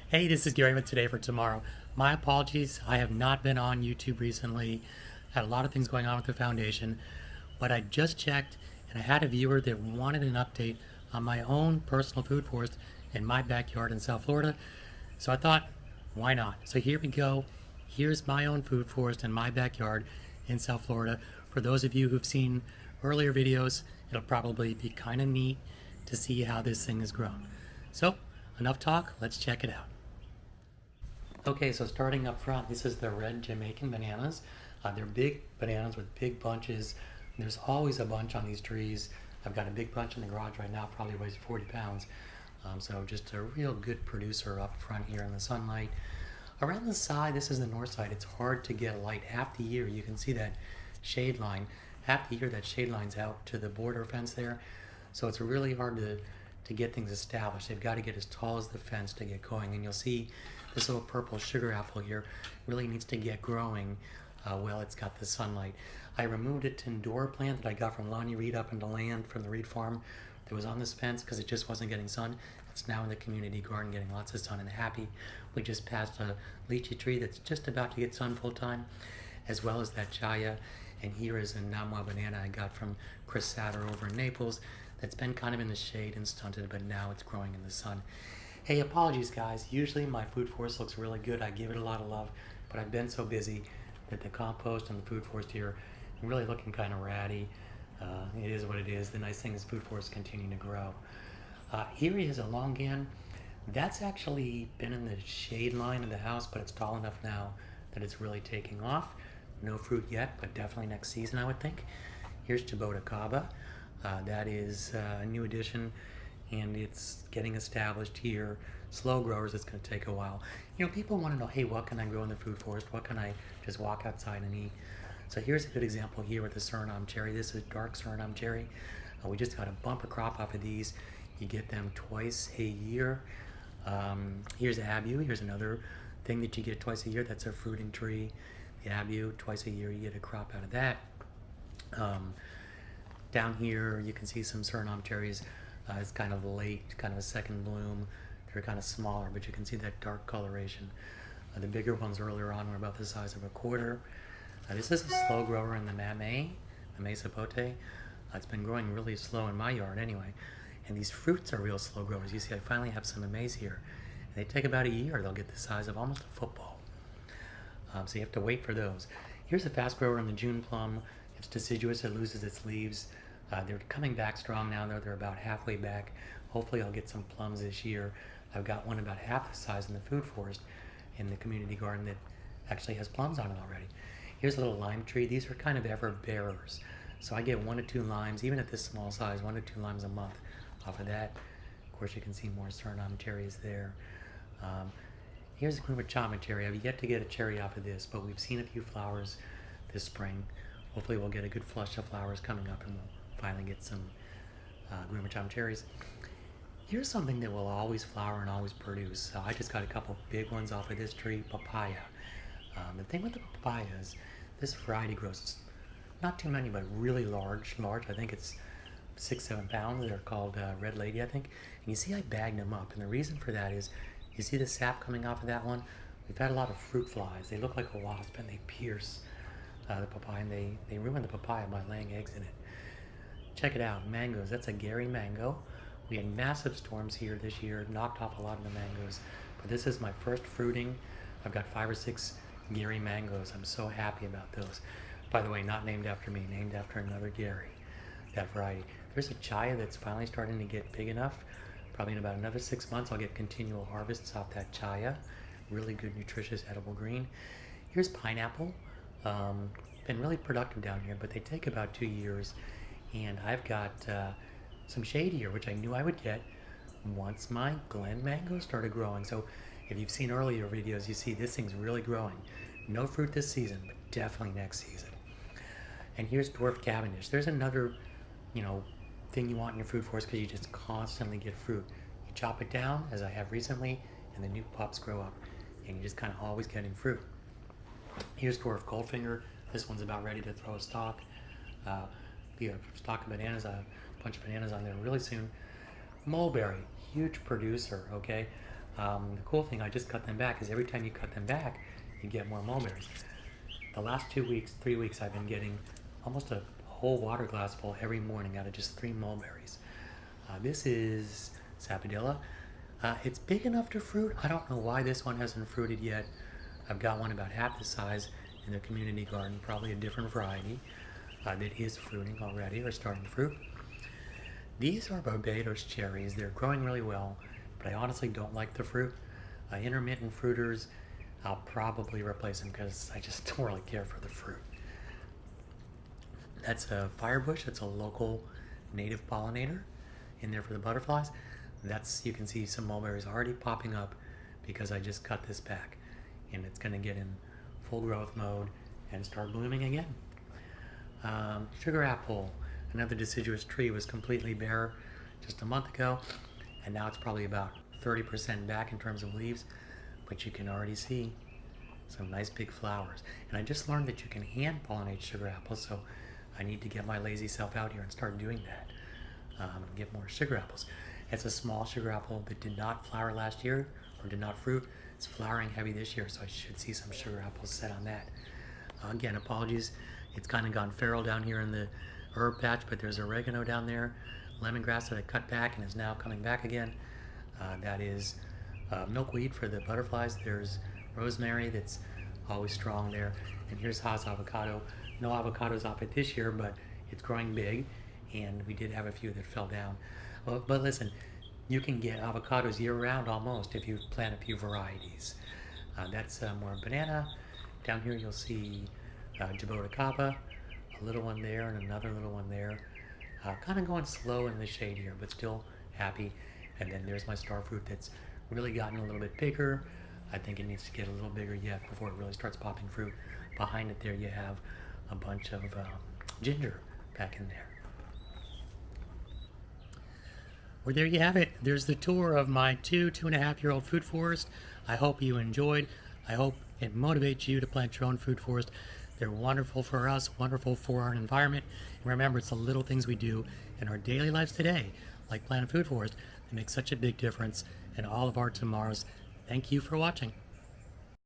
Hey, this is Gary with Today for Tomorrow. My apologies, I have not been on YouTube recently. Had a lot of things going on with the foundation, but I just checked and I had a viewer that wanted an update on my own personal food forest in my backyard in South Florida. So I thought, why not? So here we go. Here's my own food forest in my backyard in South Florida. For those of you who've seen earlier videos, it'll probably be kind of neat to see how this thing has grown. So, enough talk, let's check it out. Okay, so starting up front, this is the red Jamaican bananas. They're big bananas with big bunches. There's always a bunch on these trees. I've got a big bunch in the garage right now, probably weighs 40 pounds. So just a real good producer up front here in the sunlight. Around the side, this is the north side, it's hard to get light. Half the year, you can see that shade line. Half the year, that shade line's out to the border fence there. So it's really hard to get things established. They've got to get as tall as the fence to get going. And you'll see this little purple sugar apple here really needs to get growing while it's got the sunlight. I removed a Tindora plant that I got from Lonnie Reed up in the land from the Reed farm that was on this fence because it just wasn't getting sun. It's now in the community garden getting lots of sun and happy. We just passed a lychee tree that's just about to get sun full time, as well as that chaya. And here is a Namwa banana I got from Chris Satter over in Naples that's been kind of in the shade and stunted, but now it's growing in the sun. Hey, apologies guys. Usually my food forest looks really good. I give it a lot of love, but I've been so busy that the compost and the food forest here are really looking kind of ratty. It is what it is. The nice thing is food forests continue to grow. Here is a longan. That's actually been in the shade line of the house, but it's tall enough now that it's really taking off. No fruit yet, but definitely next season I would think. Here's Chibota Caba. That is a new addition and it's getting established here. Slow growers, it's going to take a while. You know, people want to know, hey, what can I grow in the food forest? What can I just walk outside and eat? So here's a good example here with the Suriname cherry. This is dark Suriname cherry. We just got a bumper crop off of these. You get them twice a year. Here's abu. Here's another thing that you get twice a year. That's a fruiting tree. The abu, twice a year, you get a crop out of that. Down here, you can see some Suriname cherries. It's kind of late, kind of a second bloom. They're kind of smaller, but you can see that dark coloration. The bigger ones earlier on were about the size of a quarter. This is a slow grower in the Mamey sapote. It's been growing really slow in my yard anyway. And these fruits are real slow growers. You see, I finally have some mameys here. And they take about a year. They'll get the size of almost a football. So you have to wait for those. Here's a fast grower in the June plum. It's deciduous. It loses its leaves. They're coming back strong now, though. They're about halfway back. Hopefully I'll get some plums this year. I've got one about half the size in the food forest in the community garden that actually has plums on it already. Here's a little lime tree. These are kind of ever bearers. So I get 1 to 2 limes, even at this small size, 1 to 2 limes a month off of that. Of course, you can see more Suriname cherries there. Here's a Kumachama cherry. I've yet to get a cherry off of this, but we've seen a few flowers this spring. Hopefully we'll get a good flush of flowers coming up and we'll finally get some Kumachama cherries. Here's something that will always flower and always produce. I just got a couple big ones off of this tree, papaya. The thing with the papaya is this variety grows not too many, but really large. I think it's 6-7 pounds. They're called Red Lady, I think. And you see I bagged them up. And the reason for that is, you see the sap coming off of that one? We've had a lot of fruit flies. They look like a wasp and they pierce the papaya and they ruin the papaya by laying eggs in it. Check it out, mangoes. That's a Gary mango. We had massive storms here this year, knocked off a lot of the mangoes. But this is my first fruiting. I've got 5 or 6 Gary mangoes. I'm so happy about those. By the way, not named after me, named after another Gary, that variety. There's a chaya that's finally starting to get big enough. Probably in about another 6 months, I'll get continual harvests off that chaya. Really good, nutritious, edible green. Here's pineapple. Been really productive down here, but they take about 2 years. And I've got some shade here, which I knew I would get once my Glen mango started growing. So if you've seen earlier videos, you see this thing's really growing. No fruit this season, but definitely next season. And here's dwarf Cavendish. There's another, thing you want in your food forest because you just constantly get fruit. You chop it down, as I have recently, and the new pups grow up, and you're just kind of always getting fruit. Here's dwarf Goldfinger. This one's about ready to throw a stalk. Be a stalk of bananas, a bunch of bananas on there really soon. Mulberry, huge producer, okay? The cool thing, I just cut them back, is every time you cut them back, you get more mulberries. The last 2 weeks, 3 weeks, I've been getting almost a whole water glass full every morning out of just 3 mulberries. This is Sapodilla. It's big enough to fruit. I don't know why this one hasn't fruited yet. I've got one about half the size in the community garden, probably a different variety that is fruiting already or starting to fruit. These are Barbados cherries. They're growing really well, but I honestly don't like the fruit. Intermittent fruiters, I'll probably replace them because I just don't really care for the fruit. That's a firebush. It's a local native pollinator in there for the butterflies. You can see some mulberries already popping up because I just cut this back, and it's going to get in full growth mode and start blooming again. Sugar apple, another deciduous tree, was completely bare just a month ago, and now it's probably about 30% back in terms of leaves, but you can already see some nice big flowers. And I just learned that you can hand pollinate sugar apples, so I need to get my lazy self out here and start doing that. Get more sugar apples. It's a small sugar apple that did not flower last year or did not fruit. It's flowering heavy this year, so I should see some sugar apples set on that. Again, apologies. It's kind of gone feral down here in the herb patch, but there's oregano down there, lemongrass that I cut back and is now coming back again. That is milkweed for the butterflies. There's rosemary that's always strong there. And here's Hass avocado. No avocados off it this year, but it's growing big, and we did have a few that fell down. But listen, you can get avocados year-round almost if you plant a few varieties. That's more banana. Down here you'll see jaboticaba, a little one there and another little one there. Kind of going slow in the shade here, but still happy. And then there's my starfruit that's really gotten a little bit bigger. I think it needs to get a little bigger yet before it really starts popping fruit. Behind it there you have a bunch of ginger back in there. Well, there you have it. There's the tour of my 2.5-year-old food forest. I hope you enjoyed. I hope it motivates you to plant your own food forest. They're wonderful for us, wonderful for our environment. And remember, it's the little things we do in our daily lives today, like plant a food forest, that make such a big difference in all of our tomorrows. Thank you for watching.